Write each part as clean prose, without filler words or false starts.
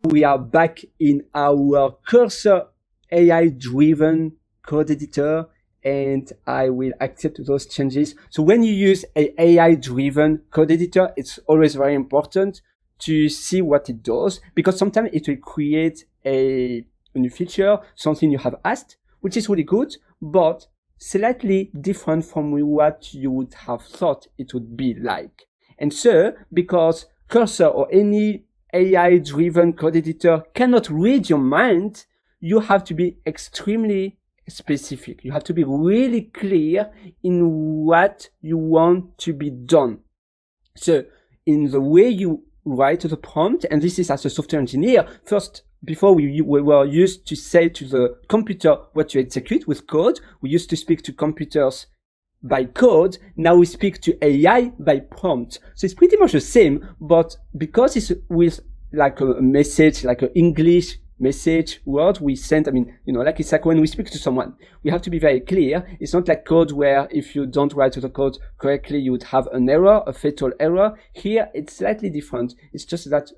we are back in our Cursor AI-driven code editor, and I will accept those changes. So when you use a AI-driven code editor, it's always very important to see what it does, because sometimes it will create a new feature, something you have asked, which is really good, but slightly different from what you would have thought it would be like. And so, because Cursor or any AI-driven code editor cannot read your mind, you have to be extremely specific. You have to be really clear in what you want to be done. So in the way you write the prompt, and this is as a software engineer, first, before we were used to say to the computer what to execute with code. We used to speak to computers by code. Now we speak to AI by prompt. So it's pretty much the same, but because it's with like a message, like an English message word we send, like it's like when we speak to someone, we have to be very clear. It's not like code where if you don't write the code correctly, you would have an error, a fatal error. Here, it's slightly different. It's just that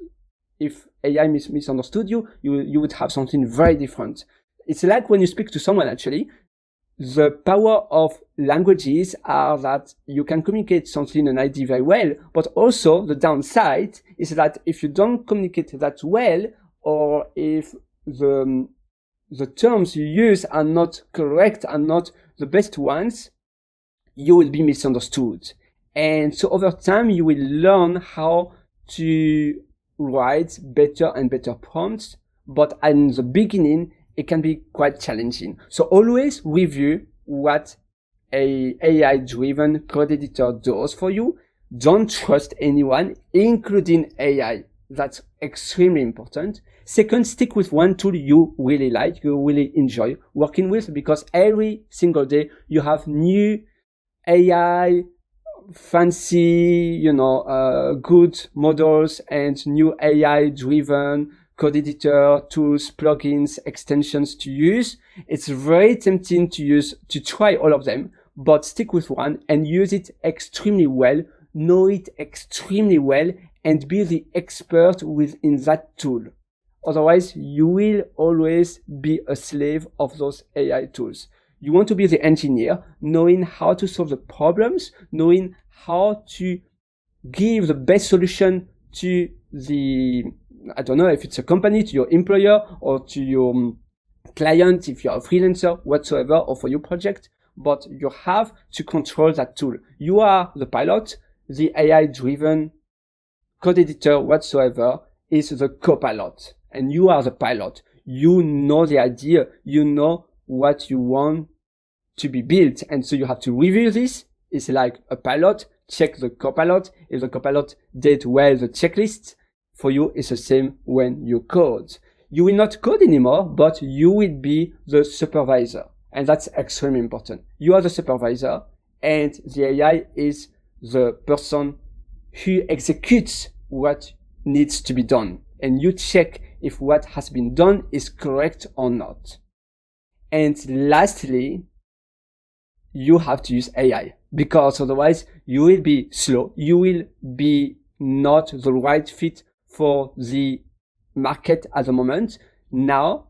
if AI misunderstood you would have something very different. It's like when you speak to someone, actually. The power of languages are that you can communicate something, an idea very well, but also the downside is that if you don't communicate that well, or if the terms you use are not correct, are not the best ones, you will be misunderstood. And so over time, you will learn how to write better and better prompts, but in the beginning, it can be quite challenging. So always review what a AI-driven code editor does for you. Don't trust anyone, including AI. That's extremely important. Second, stick with one tool you really like, you really enjoy working with, because every single day you have new AI, fancy, good models and new AI-driven code editor, tools, plugins, extensions to use. It's very tempting to try all of them, but stick with one and use it extremely well, know it extremely well, and be the expert within that tool. Otherwise, you will always be a slave of those AI tools. You want to be the engineer, knowing how to solve the problems, knowing how to give the best solution to I don't know if it's a company, to your employer, or to your client, if you're a freelancer, whatsoever, or for your project, but you have to control that tool. You are the pilot. The AI-driven code editor whatsoever is the co-pilot, and you are the pilot. You know the idea. You know what you want to be built, and so you have to review this. It's like a pilot. Check the co-pilot. If the co-pilot did well the checklist, for you, it's the same when you code. You will not code anymore, but you will be the supervisor. And that's extremely important. You are the supervisor, and the AI is the person who executes what needs to be done. And you check if what has been done is correct or not. And lastly, you have to use AI, because otherwise you will be slow. You will be not the right fit for the market at the moment. Now,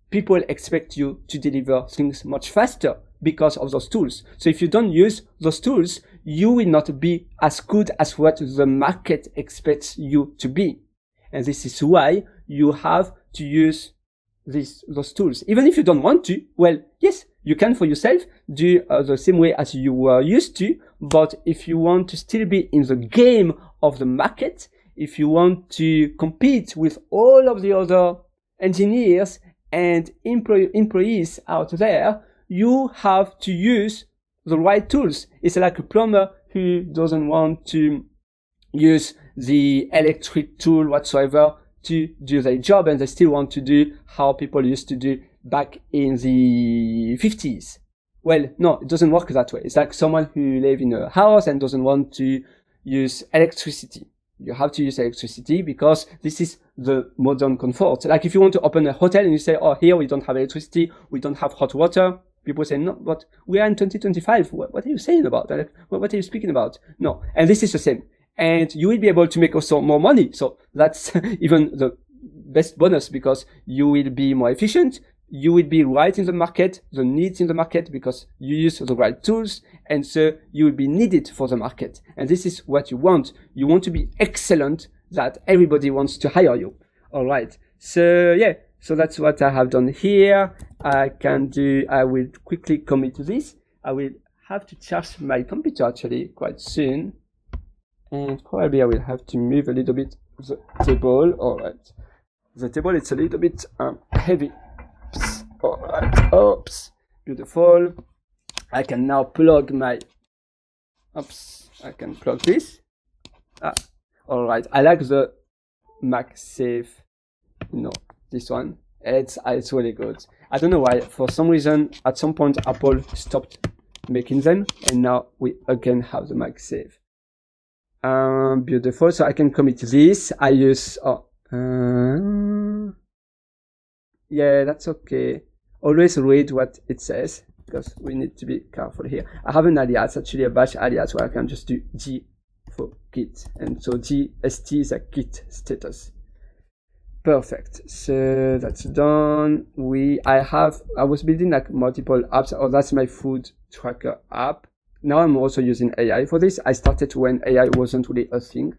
people expect you to deliver things much faster because of those tools. So if you don't use those tools, you will not be as good as what the market expects you to be. And this is why you have to use those tools. Even if you don't want to, well, yes, you can for yourself do the same way as you were used to. But if you want to still be in the game of the market, if you want to compete with all of the other engineers and employees out there, you have to use the right tools. It's like a plumber who doesn't want to use the electric tool whatsoever to do their job, and they still want to do how people used to do back in the 50s. Well, no, it doesn't work that way. It's like someone who lives in a house and doesn't want to use electricity. You have to use electricity because this is the modern comfort. Like if you want to open a hotel and you say, oh, here we don't have electricity, we don't have hot water. People say, no, but we are in 2025. What are you saying about that? What are you speaking about? No. And this is the same. And you will be able to make also more money. So that's even best bonus because you will be more efficient. You will be right in the market, the needs in the market because you use the right tools, and so you will be needed for the market. And this is what you want. You want to be excellent that everybody wants to hire you. All right. So yeah, so that's what I have done here. I will quickly commit to this. I will have to charge my computer actually quite soon. And probably I will have to move a little bit the table. All right. The table is a little bit heavy. Oops. All right. Oops. Beautiful. I can now plug my, I can plug this. All right. I like the MagSafe. No, this one. It's really good. I don't know why. For some reason, at some point, Apple stopped making them, and now we again have the MagSafe. Beautiful. So I can commit this. I use. Yeah, that's okay. Always read what it says because we need to be careful here. I have an alias, actually a bash alias, where I can just do G for Git, and so GST is a Git status. Perfect. So that's done. I was building like multiple apps. Oh, that's my food tracker app. Now I'm also using AI for this. I started when AI wasn't really a thing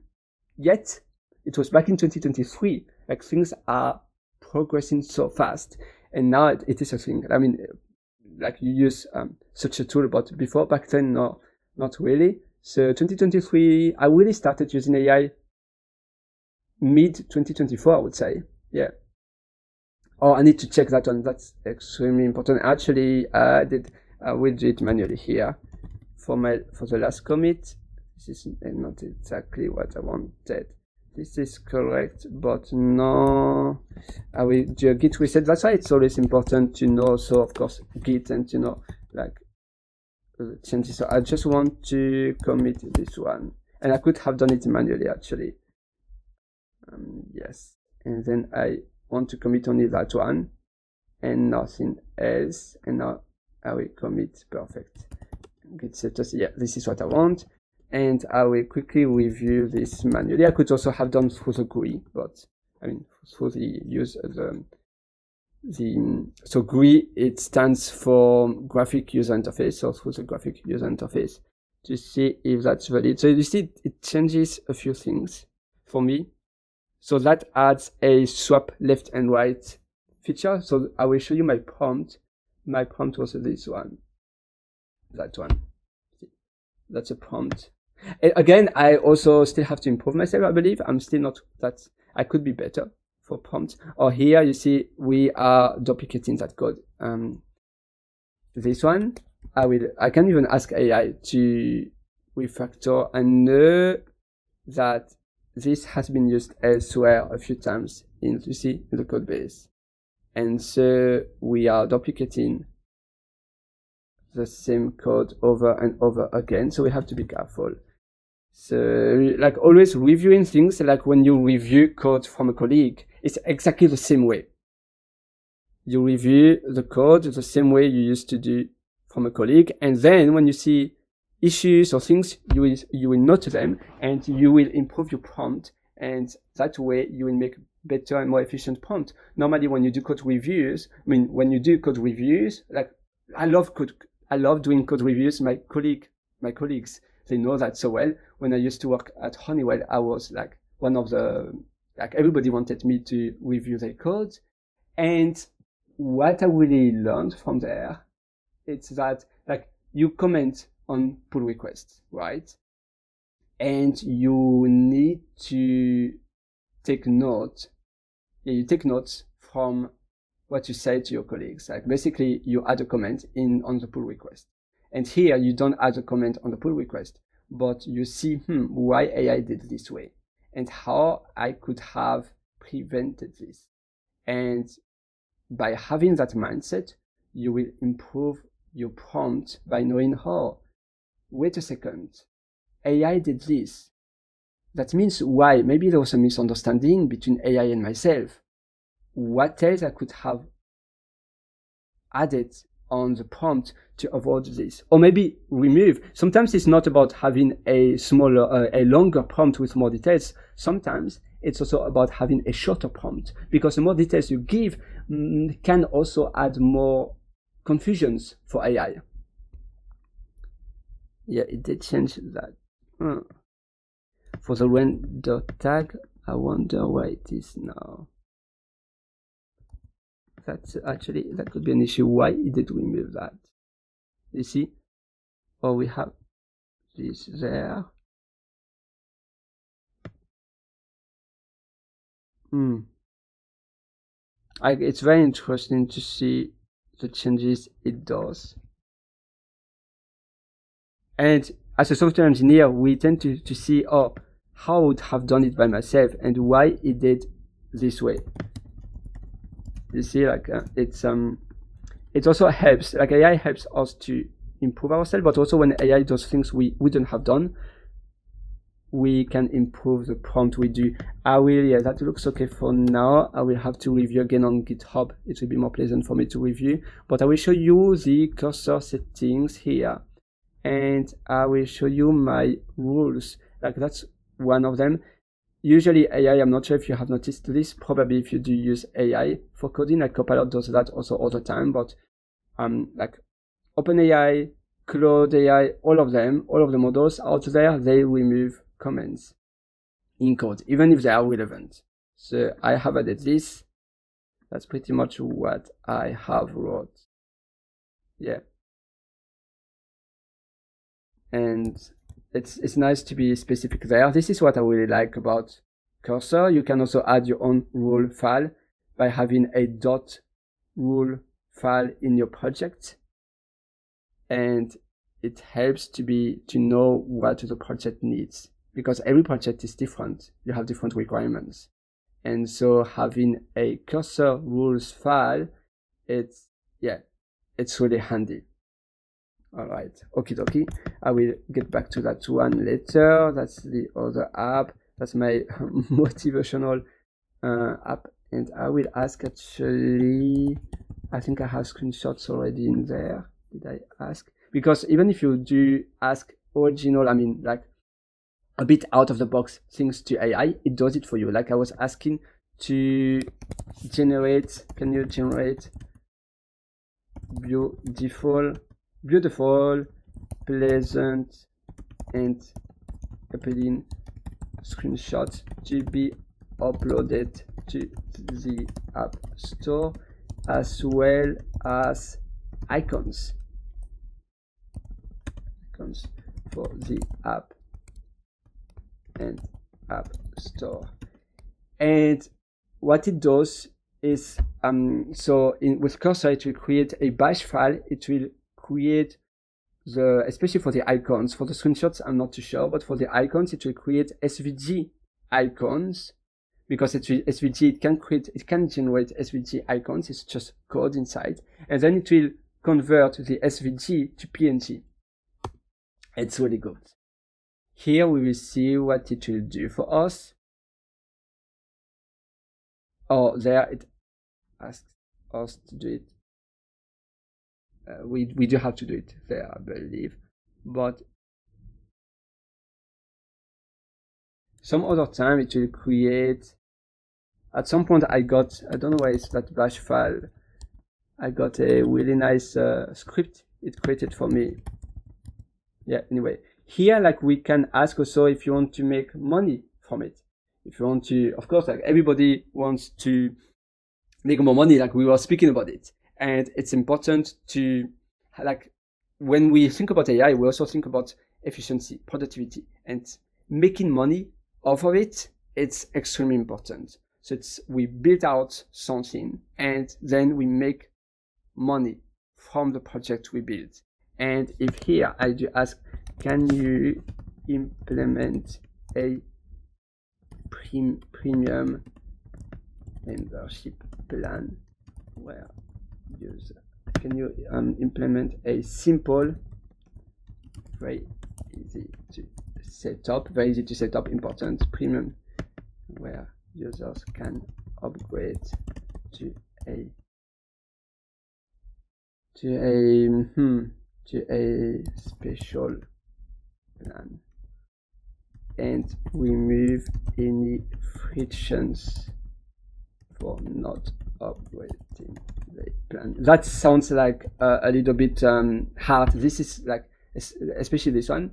yet. It was back in 2023. Like things are progressing so fast, and now it is a thing. I mean, like you use such a tool, but before, back then, no, not really. So 2023, I really started using AI mid 2024, I would say. Yeah. Oh, I need to check that one. That's extremely important. Actually, I will do it manually here for the last commit. This is not exactly what I wanted. This is correct, but no, I will do a git reset. That's why it's always important to know. So of course, git and to know like changes. So I just want to commit this one, and I could have done it manually actually. Yes, and then I want to commit only that one and nothing else, and now I will commit. Perfect. Git status. Yeah, this is what I want. And I will quickly review this manually. I could also have done through the GUI, but I mean through the use of so GUI, it stands for graphic user interface. So through the graphic user interface to see if that's valid. So you see, it changes a few things for me. So that adds a swap left and right feature. So I will show you my prompt. My prompt was this one, that one. That's a prompt. Again, I also still have to improve myself, I believe. I'm still not that, I could be better for prompts. Or here, you see, we are duplicating that code. This one, I can even ask AI to refactor and know that this has been used elsewhere a few times in the code base. And so we are duplicating the same code over and over again, so we have to be careful. So like always reviewing things, like when you review code from a colleague, it's exactly the same way. You review the code the same way you used to do from a colleague, and then when you see issues or things, you will note them and you will improve your prompt, and that way you will make better and more efficient prompt. Normally when you do code reviews, like I love doing code reviews. My colleagues, they know that so well. When I used to work at Honeywell, I was like one of everybody wanted me to review their code. And what I really learned from there, it's that like you comment on pull requests, right? And you need to take note. Yeah, you take notes from what you say to your colleagues. Like basically you add a comment on the pull request. And here you don't add a comment on the pull request, but you see why AI did this way and how I could have prevented this. And by having that mindset, you will improve your prompt by knowing, oh, wait a second, AI did this. That means why? Maybe there was a misunderstanding between AI and myself. What else I could have added on the prompt to avoid this, or maybe remove. Sometimes it's not about having a smaller, a longer prompt with more details. Sometimes it's also about having a shorter prompt, because the more details you give can also add more confusions for AI. Yeah, it did change that. For the render tag, I wonder why it is now. That's actually, that could be an issue. Why it did remove that? You see? Or we have this there. It's very interesting to see the changes it does. And as a software engineer, we tend to see, oh, how I would have done it by myself and why it did this way. You see, like it also helps, like AI helps us to improve ourselves, but also when AI does things we wouldn't have done, we can improve the prompt we do. Yeah, that looks okay for now. I will have to review again on GitHub. It will be more pleasant for me to review, but I will show you the cursor settings here, and I will show you my rules. Like that's one of them. Usually AI, I'm not sure if you have noticed this, probably if you do use AI for coding, like Copilot does that also all the time, but like OpenAI, Claude AI, all of the models out there, they remove comments in code, even if they are relevant. So I have added this. That's pretty much what I have wrote. Yeah. And it's nice to be specific there. This is what I really like about Cursor. You can also add your own rule file by having a .rule file in your project, and it helps to know what the project needs, because every project is different. You have different requirements, and so having a Cursor rules file, it's really handy. All right, okie dokie. I will get back to that one later. That's the other app. That's my motivational app. And I will ask, actually, I think I have screenshots already in there. Did I ask? Because even if you do ask original, I mean, like a bit out of the box things to AI, it does it for you. Like I was asking to generate, can you generate beautiful, pleasant, and appealing screenshots to be uploaded to the App Store, as well as icons for the app and App Store. And what it does is, with Cursor, it will create a bash file. It will create especially for the icons. For the screenshots, I'm not too sure, but for the icons, it will create SVG icons, because SVG, it can generate SVG icons. It's just code inside, and then it will convert the SVG to PNG. It's really good. Here we will see what it will do for us. Oh, there it asks us to do it. We do have to do it there, I believe, but some other time it will create. At some point I don't know why it's that bash file. I got a really nice script it created for me. Yeah, anyway, here, like, we can ask also if you want to make money from it. If you want to, of course, like, everybody wants to make more money, like we were speaking about it. And it's important to, like, when we think about AI, we also think about efficiency, productivity, and making money off of it. It's extremely important. So we build out something, and then we make money from the project we build. And if here I do ask, can you implement a premium membership plan where user, can you implement a simple, very easy to set up, important premium where users can upgrade to a to a special plan and remove any frictions for not operating the plan. That sounds like a little bit hard. This is like, especially this one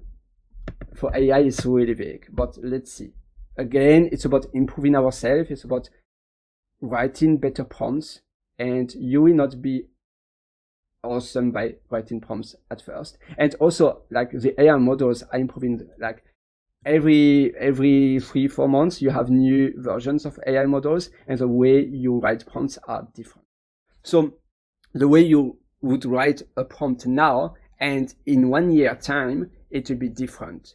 for AI is really big, but let's see. Again, it's about improving ourselves. It's about writing better prompts, and you will not be awesome by writing prompts at first. And also, like, the AI models are improving, like, every 3-4 months you have new versions of AI models, and the way you write prompts are different. So the way you would write a prompt now, and in 1 year time, it will be different.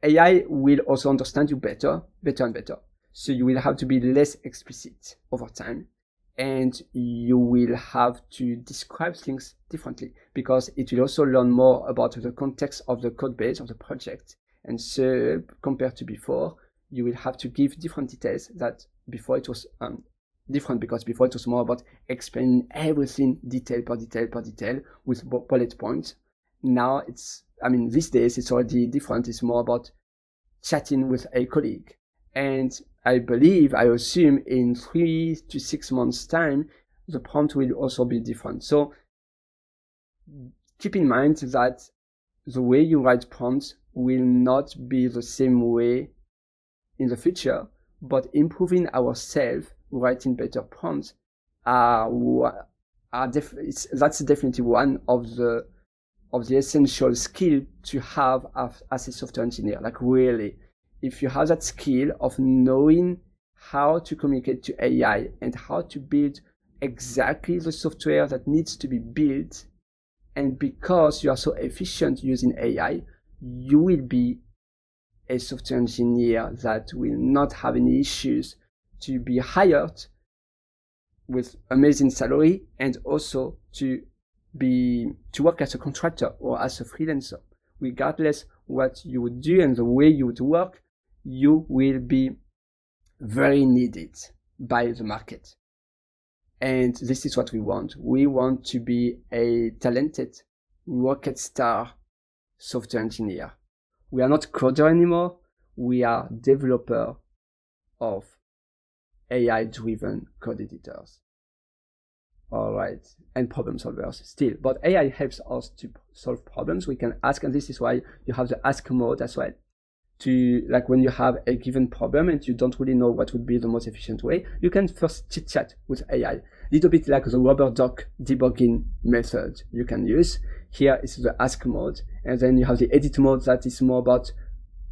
AI will also understand you better and better. So you will have to be less explicit over time, and you will have to describe things differently, because it will also learn more about the context of the code base of the project. And so compared to before, you will have to give different details. That before it was different, because before it was more about explaining everything detail per detail with bullet points. Now these days it's already different. It's more about chatting with a colleague. And I assume in 3 to 6 months time, the prompt will also be different. So keep in mind that the way you write prompts will not be the same way in the future, but improving ourselves, writing better prompts, that's definitely one of the essential skill to have as a software engineer. Like, really, if you have that skill of knowing how to communicate to AI and how to build exactly the software that needs to be built, and because you are so efficient using AI, you will be a software engineer that will not have any issues to be hired with amazing salary, and also to work as a contractor or as a freelancer. Regardless what you would do and the way you would work, you will be very needed by the market. And this is what we want. We want to be a talented rocket star software engineer. We are not coder anymore. We are developer of AI-driven code editors. All right, and problem solvers still. But AI helps us to solve problems. We can ask, and this is why you have the ask mode as well. To, like, when you have a given problem and you don't really know what would be the most efficient way, you can first chit chat with AI. Little bit like the rubber duck debugging method you can use. Here is the ask mode, and then you have the edit mode that is more about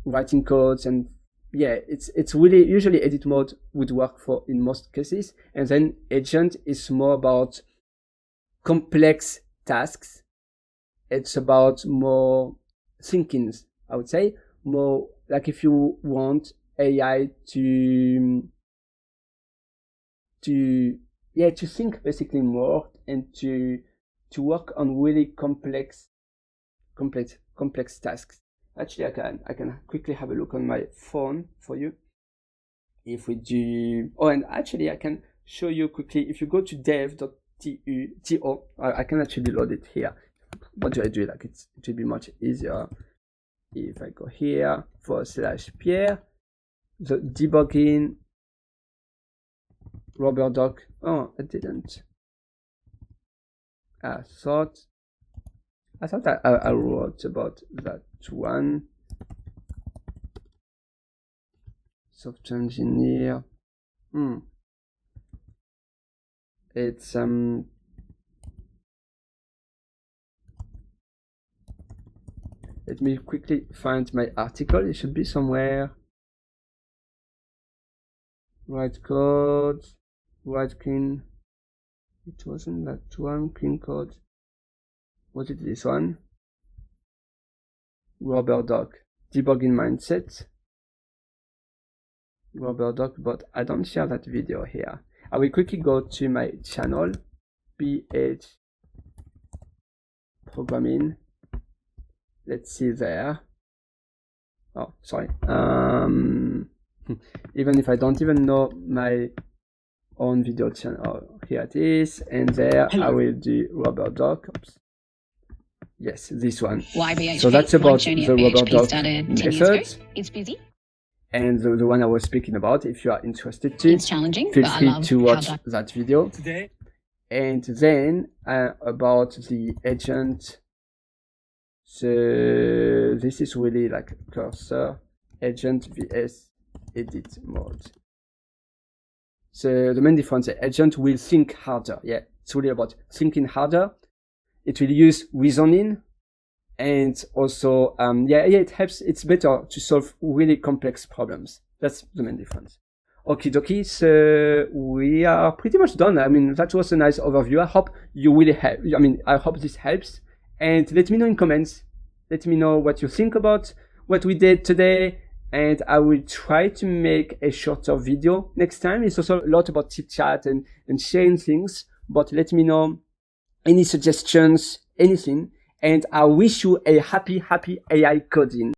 writing codes. And yeah, it's really, usually edit mode would work for in most cases. And then agent is more about complex tasks. It's about more thinking, I would say. More like if you want AI to think basically more, and to work on really complex tasks. Actually, I can quickly have a look on my phone for you. If we do, and actually I can show you quickly. If you go to dev.to, I can actually load it here. What do I do? Like, it will be much easier if I go here /Pierre, the debugging rubber duck. Oh, I didn't. I thought I wrote about that one. Software engineer. It's let me quickly find my article. It should be somewhere. Write code, write clean. It wasn't that one, clean code. Was it this one? Rubber duck, debugging mindset. Rubber duck, but I don't share that video here. I will quickly go to my channel, PH Programming. Let's see there. Oh, sorry. Even if I don't even know my on video channel. Oh, here it is. And there I will do rubber duck. Oops. Yes, this one. YBHP, so that's about the rubber duck method. It's busy. And the one I was speaking about, if you are interested to, It's challenging, feel but I free love to watch how that video today. And then about the agent. So this is really like a cursor agent vs edit mode. So the main difference, the agent will think harder. Yeah, it's really about thinking harder. It will use reasoning, and also it helps. It's better to solve really complex problems. That's the main difference. Okie dokie, so we are pretty much done. I mean, that was a nice overview. I hope you will help. I mean, I hope this helps. And let me know in comments. Let me know what you think about what we did today. And I will try to make a shorter video next time. It's also a lot about chit chat and sharing things. But let me know any suggestions, anything. And I wish you a happy AI coding.